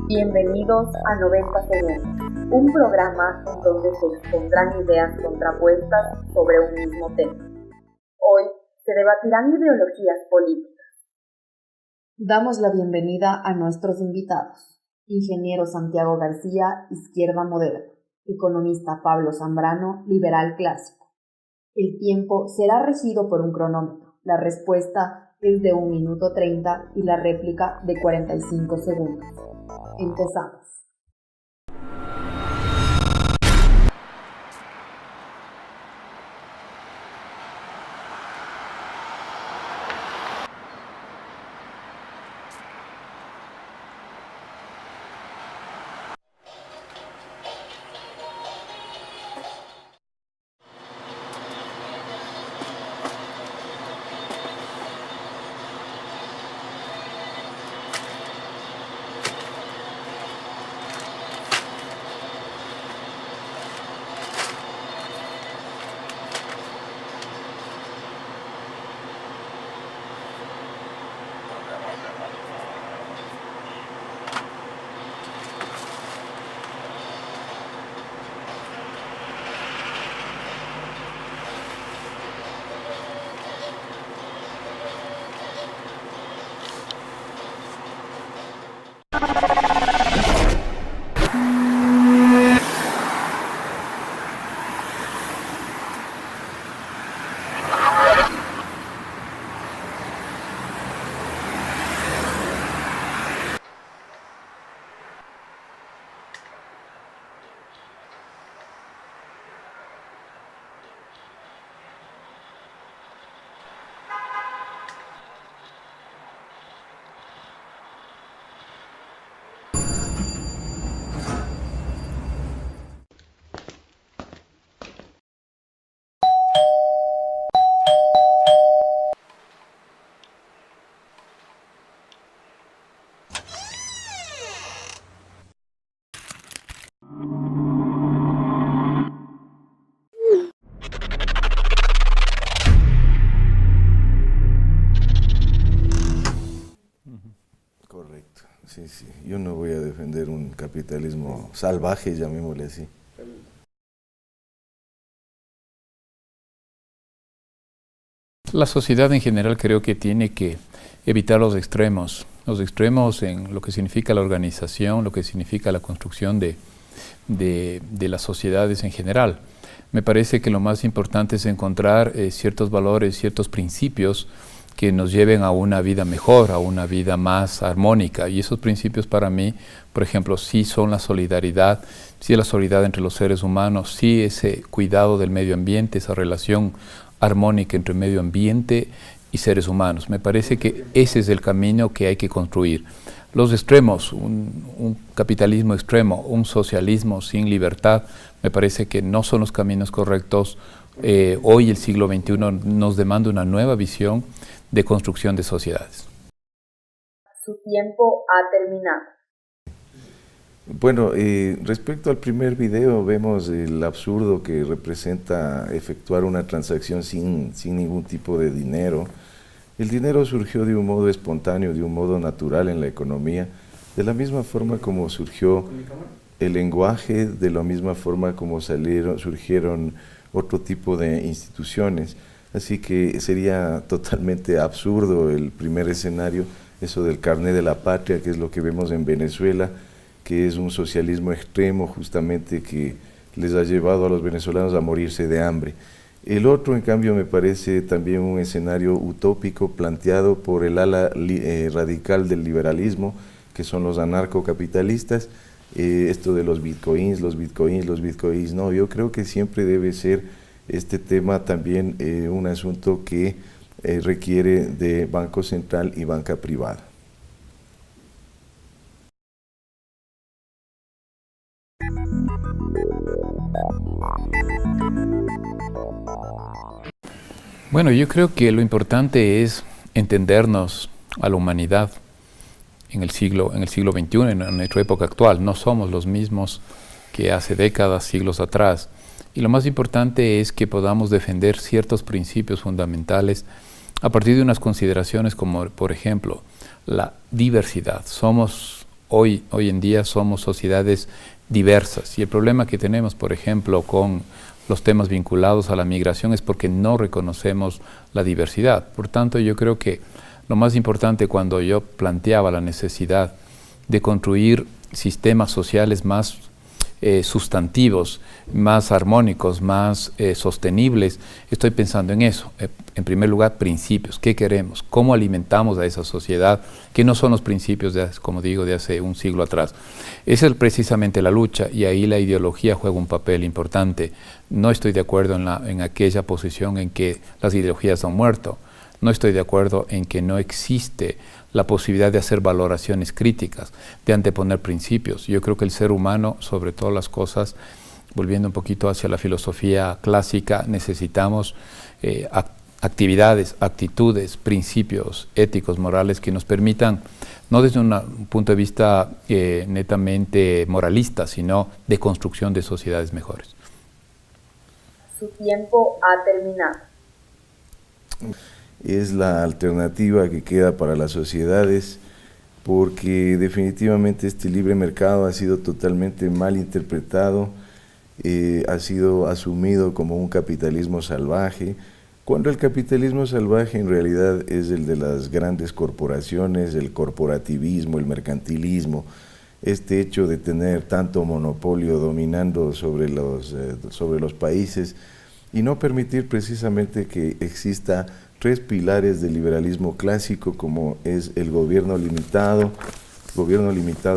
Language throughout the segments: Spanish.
Bienvenidos a 90 Segundos, un programa en donde se expondrán ideas contrapuestas sobre un mismo tema. Hoy se debatirán ideologías políticas. Damos la bienvenida a nuestros invitados. Ingeniero Santiago García, izquierda moderna. Economista Pablo Zambrano, liberal clásico. El tiempo será regido por un cronómetro. La respuesta es de 1 minuto 30 y la réplica de 45 segundos. Empezamos. Correcto, sí. Yo no voy a defender un capitalismo salvaje, llamémosle así. La sociedad en general creo que tiene que evitar los extremos en lo que significa la organización, lo que significa la construcción de las sociedades en general. Me parece que lo más importante es encontrar ciertos valores, ciertos principios que nos lleven a una vida mejor, a una vida más armónica. Y esos principios para mí, por ejemplo, sí son la solidaridad, sí la solidaridad entre los seres humanos, sí ese cuidado del medio ambiente, esa relación armónica entre medio ambiente y seres humanos. Me parece que ese es el camino que hay que construir. Los extremos, un capitalismo extremo, un socialismo sin libertad, me parece que no son los caminos correctos. Hoy el siglo XXI nos demanda una nueva visión de construcción de sociedades. Su tiempo ha terminado. Bueno, respecto al primer video, vemos el absurdo que representa efectuar una transacción sin ningún tipo de dinero. El dinero surgió de un modo espontáneo, de un modo natural en la economía, de la misma forma como surgió el lenguaje, de la misma forma como surgieron otro tipo de instituciones. Así que sería totalmente absurdo el primer escenario, eso del carnet de la patria, que es lo que vemos en Venezuela, que es un socialismo extremo justamente que les ha llevado a los venezolanos a morirse de hambre. El otro, en cambio, me parece también un escenario utópico planteado por el ala radical del liberalismo, que son los anarcocapitalistas, esto de los bitcoins, no, yo creo que siempre debe ser este tema también un asunto que requiere de Banco Central y banca privada. Bueno, yo creo que lo importante es entendernos a la humanidad en el siglo XXI, en nuestra época actual. No somos los mismos que hace décadas, siglos atrás. Y lo más importante es que podamos defender ciertos principios fundamentales a partir de unas consideraciones como, por ejemplo, la diversidad. Somos hoy en día somos sociedades diversas, y el problema que tenemos, por ejemplo, con los temas vinculados a la migración es porque no reconocemos la diversidad. Por tanto, yo creo que lo más importante, cuando yo planteaba la necesidad de construir sistemas sociales más sustantivos, más armónicos, más sostenibles, estoy pensando en eso. En primer lugar, principios. ¿Qué queremos? ¿Cómo alimentamos a esa sociedad? Que no son los principios, como digo, de hace un siglo atrás. Esa es precisamente la lucha, y ahí la ideología juega un papel importante. No estoy de acuerdo en aquella posición en que las ideologías han muerto. No estoy de acuerdo en que no existe la posibilidad de hacer valoraciones críticas, de anteponer principios. Yo creo que el ser humano, sobre todas las cosas, volviendo un poquito hacia la filosofía clásica, necesitamos actividades, actitudes, principios éticos, morales, que nos permitan, no desde un punto de vista netamente moralista, sino de construcción de sociedades mejores. Su tiempo ha terminado. Es la alternativa que queda para las sociedades, porque definitivamente este libre mercado ha sido totalmente mal interpretado, ha sido asumido como un capitalismo salvaje, cuando el capitalismo salvaje en realidad es el de las grandes corporaciones, el corporativismo, el mercantilismo, este hecho de tener tanto monopolio dominando sobre los países y no permitir precisamente que exista tres pilares del liberalismo clásico, como es el gobierno limitado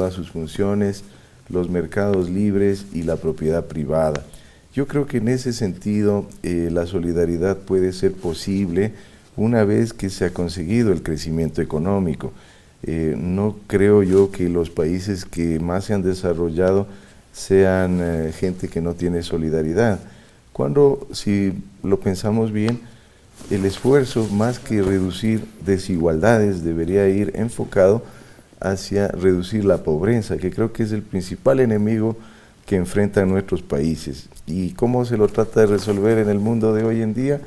a sus funciones, los mercados libres y la propiedad privada. Yo creo que en ese sentido la solidaridad puede ser posible una vez que se ha conseguido el crecimiento económico. No creo yo que los países que más se han desarrollado sean gente que no tiene solidaridad. Cuando, si lo pensamos bien, el esfuerzo, más que reducir desigualdades, debería ir enfocado hacia reducir la pobreza, que creo que es el principal enemigo que enfrentan nuestros países. ¿Y cómo se lo trata de resolver en el mundo de hoy en día?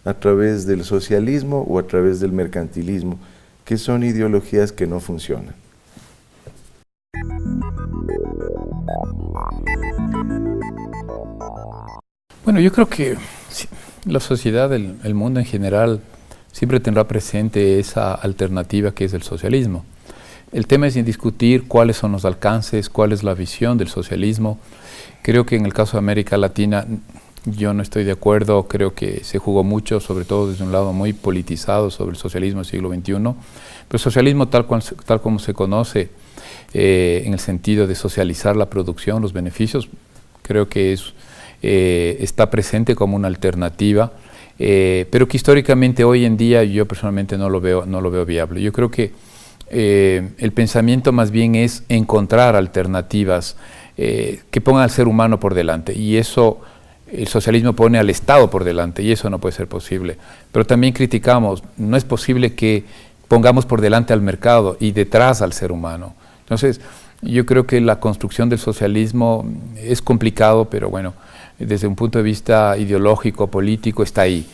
A través del socialismo o a través del mercantilismo, que son ideologías que no funcionan. Bueno, yo creo que la sociedad, el mundo en general, siempre tendrá presente esa alternativa que es el socialismo. El tema es discutir cuáles son los alcances, cuál es la visión del socialismo. Creo que en el caso de América Latina yo no estoy de acuerdo, creo que se jugó mucho, sobre todo desde un lado muy politizado, sobre el socialismo del siglo XXI. Pero el socialismo tal como se conoce, en el sentido de socializar la producción, los beneficios, creo que está presente como una alternativa, pero que históricamente hoy en día yo personalmente no lo veo viable. Yo creo que el pensamiento más bien es encontrar alternativas que pongan al ser humano por delante, y eso el socialismo pone al Estado por delante, y eso no puede ser posible. Pero también criticamos, no es posible que pongamos por delante al mercado y detrás al ser humano. Entonces, yo creo que la construcción del socialismo es complicado, pero bueno, desde un punto de vista ideológico, político, está ahí.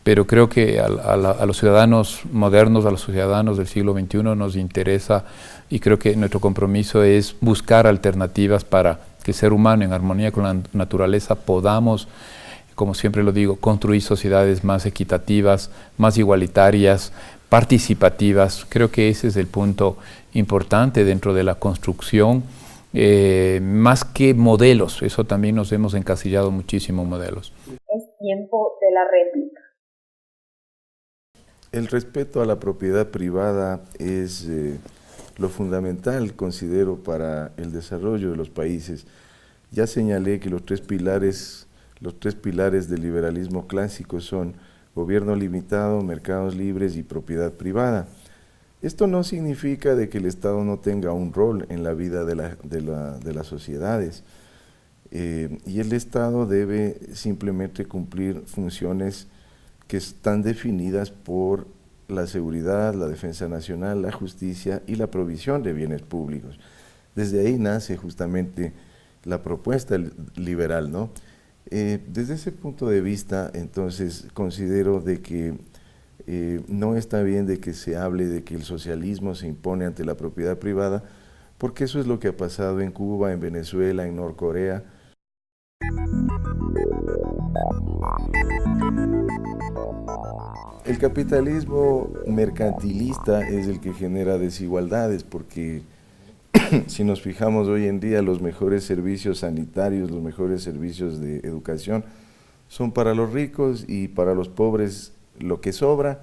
Pero creo que a los ciudadanos modernos, a los ciudadanos del siglo XXI nos interesa, y creo que nuestro compromiso es buscar alternativas para que el ser humano, en armonía con la naturaleza, podamos, como siempre lo digo, construir sociedades más equitativas, más igualitarias, participativas. Creo que ese es el punto importante dentro de la construcción, más que modelos. Eso también nos hemos encasillado muchísimo modelos. Es tiempo de la réplica. El respeto a la propiedad privada es lo fundamental, considero, para el desarrollo de los países. Ya señalé que los tres pilares del liberalismo clásico son gobierno limitado, mercados libres y propiedad privada. Esto no significa de que el Estado no tenga un rol en la vida de las sociedades, y el Estado debe simplemente cumplir funciones que están definidas por la seguridad, la defensa nacional, la justicia y la provisión de bienes públicos. Desde ahí nace justamente la propuesta liberal, ¿no? Desde ese punto de vista, entonces, considero de que no está bien de que se hable de que el socialismo se impone ante la propiedad privada, porque eso es lo que ha pasado en Cuba, en Venezuela, en Norcorea. El capitalismo mercantilista es el que genera desigualdades, porque si nos fijamos hoy en día, los mejores servicios sanitarios, los mejores servicios de educación son para los ricos, y para los pobres lo que sobra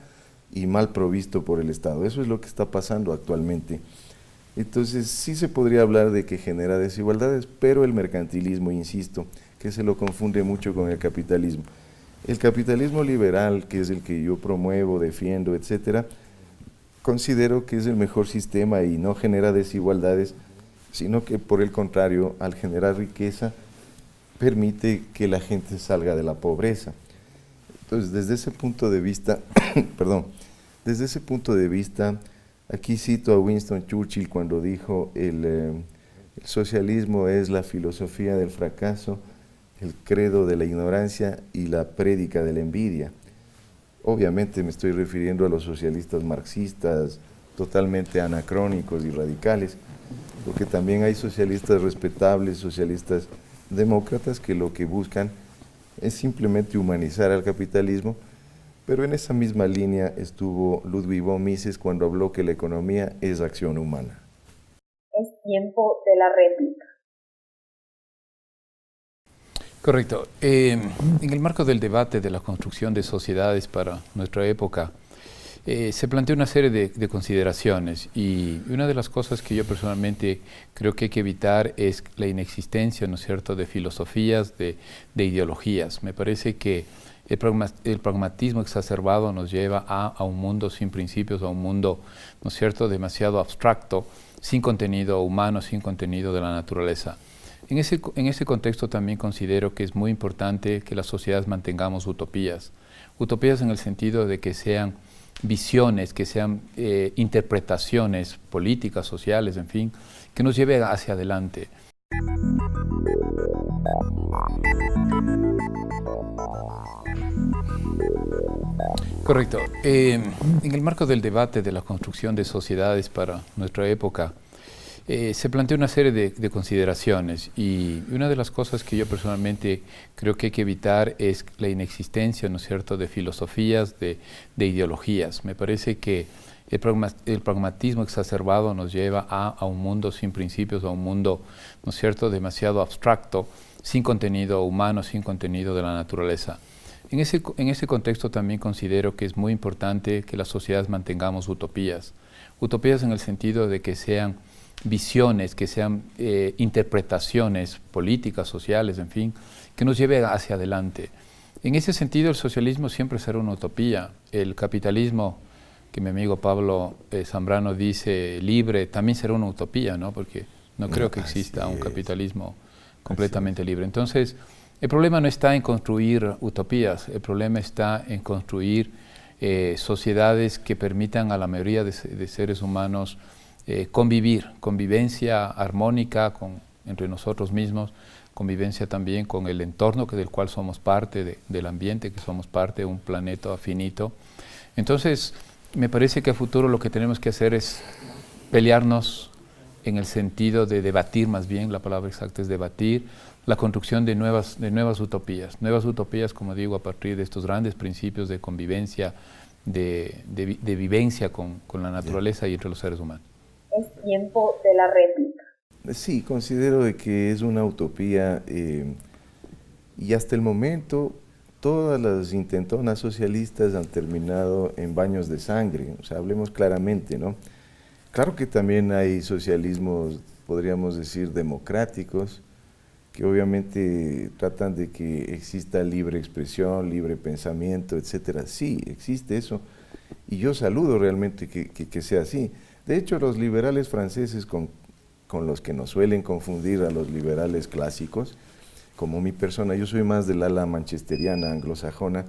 y mal provisto por el Estado. Eso es lo que está pasando actualmente. Entonces sí se podría hablar de que genera desigualdades, pero el mercantilismo, insisto, que se lo confunde mucho con el capitalismo. El capitalismo liberal, que es el que yo promuevo, defiendo, etcétera, considero que es el mejor sistema y no genera desigualdades, sino que por el contrario, al generar riqueza, permite que la gente salga de la pobreza. Entonces, desde ese punto de vista, desde ese punto de vista, aquí cito a Winston Churchill cuando dijo el socialismo es la filosofía del fracaso, el credo de la ignorancia y la prédica de la envidia. Obviamente me estoy refiriendo a los socialistas marxistas, totalmente anacrónicos y radicales, porque también hay socialistas respetables, socialistas demócratas, que lo que buscan es simplemente humanizar al capitalismo, pero en esa misma línea estuvo Ludwig von Mises cuando habló que la economía es acción humana. Es tiempo de la réplica. Correcto. En el marco del debate de la construcción de sociedades para nuestra época, se plantea una serie de consideraciones, y una de las cosas que yo personalmente creo que hay que evitar es la inexistencia, ¿no es cierto?, de filosofías, de ideologías. Me parece que el pragmatismo exacerbado nos lleva a un mundo sin principios, a un mundo, ¿no es cierto?, demasiado abstracto, sin contenido humano, sin contenido de la naturaleza. En ese contexto también considero que es muy importante que las sociedades mantengamos utopías. Utopías en el sentido de que sean visiones, que sean interpretaciones políticas, sociales, en fin, que nos lleve hacia adelante. Correcto. En el marco del debate de la construcción de sociedades para nuestra época, se plantea una serie de consideraciones, y una de las cosas que yo personalmente creo que hay que evitar es la inexistencia, ¿no es cierto?, de filosofías, de ideologías. Me parece que el pragmatismo exacerbado nos lleva a un mundo sin principios, a un mundo, ¿no es cierto?, demasiado abstracto, sin contenido humano, sin contenido de la naturaleza. En ese contexto también considero que es muy importante que las sociedades mantengamos utopías. Utopías en el sentido de que sean visiones, que sean interpretaciones políticas, sociales, en fin, que nos lleve hacia adelante. En ese sentido, el socialismo siempre será una utopía. El capitalismo, que mi amigo Pablo Zambrano dice libre, también será una utopía, ¿no? Porque no creo que exista un capitalismo completamente libre. Entonces, el problema no está en construir utopías, el problema está en construir sociedades que permitan a la mayoría de seres humanos convivencia armónica entre nosotros mismos, convivencia también con el entorno del cual somos parte, del ambiente, que somos parte de un planeta finito. Entonces, me parece que a futuro lo que tenemos que hacer es pelearnos en el sentido de debatir, más bien, la palabra exacta es debatir, la construcción de nuevas utopías, como digo, a partir de estos grandes principios de convivencia, de vivencia con la naturaleza y entre los seres humanos. Es tiempo de la réplica. Sí, considero de que es una utopía y hasta el momento todas las intentonas socialistas han terminado en baños de sangre, o sea, hablemos claramente, ¿no? Claro que también hay socialismos, podríamos decir, democráticos, que obviamente tratan de que exista libre expresión, libre pensamiento, etcétera. Sí, existe eso, y yo saludo realmente que sea así. De hecho, los liberales franceses, con los que nos suelen confundir a los liberales clásicos, como mi persona, yo soy más del ala manchesteriana, anglosajona,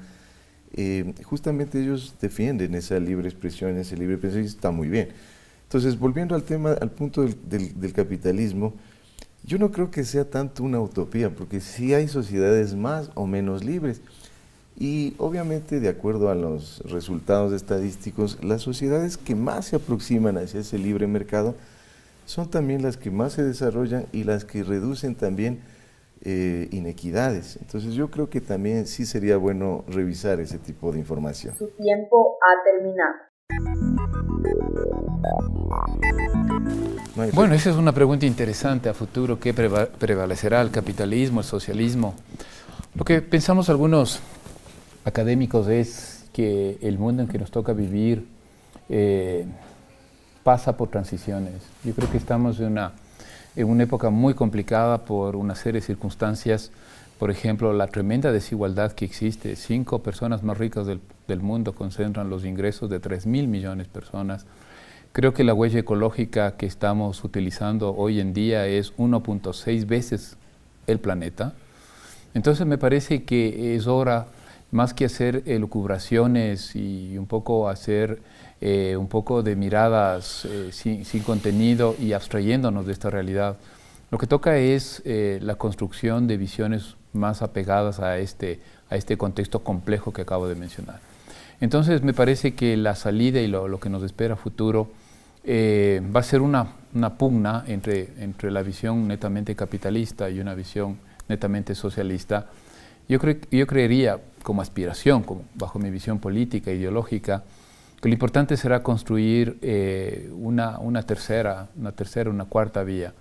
justamente ellos defienden esa libre expresión, ese libre pensamiento, y está muy bien. Entonces, volviendo al tema, al punto del capitalismo, yo no creo que sea tanto una utopía, porque sí hay sociedades más o menos libres. Y obviamente, de acuerdo a los resultados estadísticos, las sociedades que más se aproximan hacia ese libre mercado son también las que más se desarrollan y las que reducen también inequidades. Entonces yo creo que también sí sería bueno revisar ese tipo de información. Su tiempo ha terminado. Bueno, esa es una pregunta interesante a futuro. ¿Qué prevalecerá, el capitalismo, el socialismo? Lo que pensamos algunos académicos es que el mundo en que nos toca vivir pasa por transiciones. Yo creo que estamos en una época muy complicada por una serie de circunstancias. Por ejemplo, la tremenda desigualdad que existe. 5 personas más ricas del mundo concentran los ingresos de 3.000 millones de personas. Creo que la huella ecológica que estamos utilizando hoy en día es 1.6 veces el planeta. Entonces me parece que es hora, más que hacer elucubraciones y un poco hacer un poco de miradas sin contenido y abstrayéndonos de esta realidad, lo que toca es la construcción de visiones más apegadas a este contexto complejo que acabo de mencionar. Entonces me parece que la salida y lo que nos espera a futuro va a ser una pugna entre la visión netamente capitalista y una visión netamente socialista. Yo creería, como aspiración, bajo mi visión política, ideológica, que lo importante será construir una cuarta vía,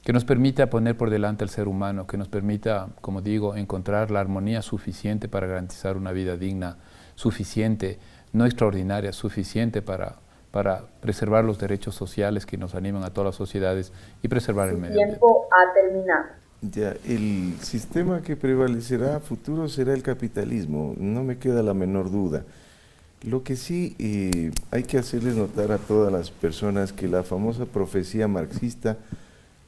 que nos permita poner por delante al ser humano, que nos permita, como digo, encontrar la armonía suficiente para garantizar una vida digna, suficiente, no extraordinaria, suficiente para preservar los derechos sociales que nos animan a todas las sociedades y preservar el medio ambiente. Su tiempo ha terminado. Ya, el sistema que prevalecerá a futuro será el capitalismo, no me queda la menor duda. Lo que sí hay que hacerles notar a todas las personas que la famosa profecía marxista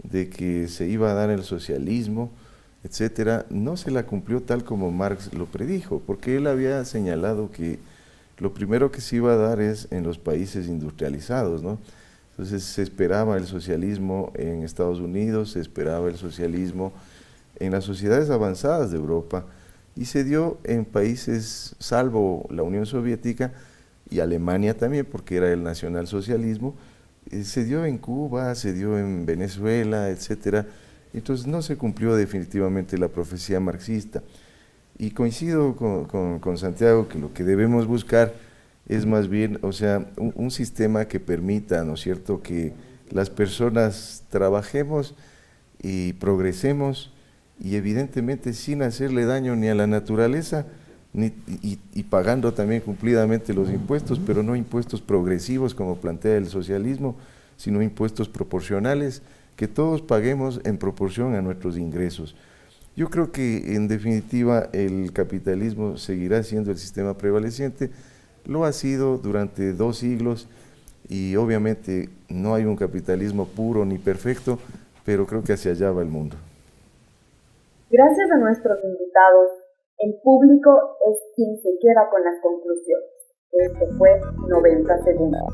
de que se iba a dar el socialismo, etcétera, no se la cumplió tal como Marx lo predijo, porque él había señalado que lo primero que se iba a dar es en los países industrializados, ¿no? Entonces se esperaba el socialismo en Estados Unidos, se esperaba el socialismo en las sociedades avanzadas de Europa, y se dio en países, salvo la Unión Soviética y Alemania también, porque era el nacionalsocialismo, se dio en Cuba, se dio en Venezuela, etcétera. Entonces no se cumplió definitivamente la profecía marxista. Y coincido con Santiago que lo que debemos buscar es más bien, o sea, un sistema que permita, ¿no es cierto?, que las personas trabajemos y progresemos, y evidentemente sin hacerle daño ni a la naturaleza, y pagando también cumplidamente los impuestos, pero no impuestos progresivos como plantea el socialismo, sino impuestos proporcionales, que todos paguemos en proporción a nuestros ingresos. Yo creo que en definitiva el capitalismo seguirá siendo el sistema prevaleciente, lo ha sido durante 2 siglos, y obviamente no hay un capitalismo puro ni perfecto, pero creo que hacia allá va el mundo. Gracias a nuestros invitados, el público es quien se queda con las conclusiones. Este fue 90 segundos.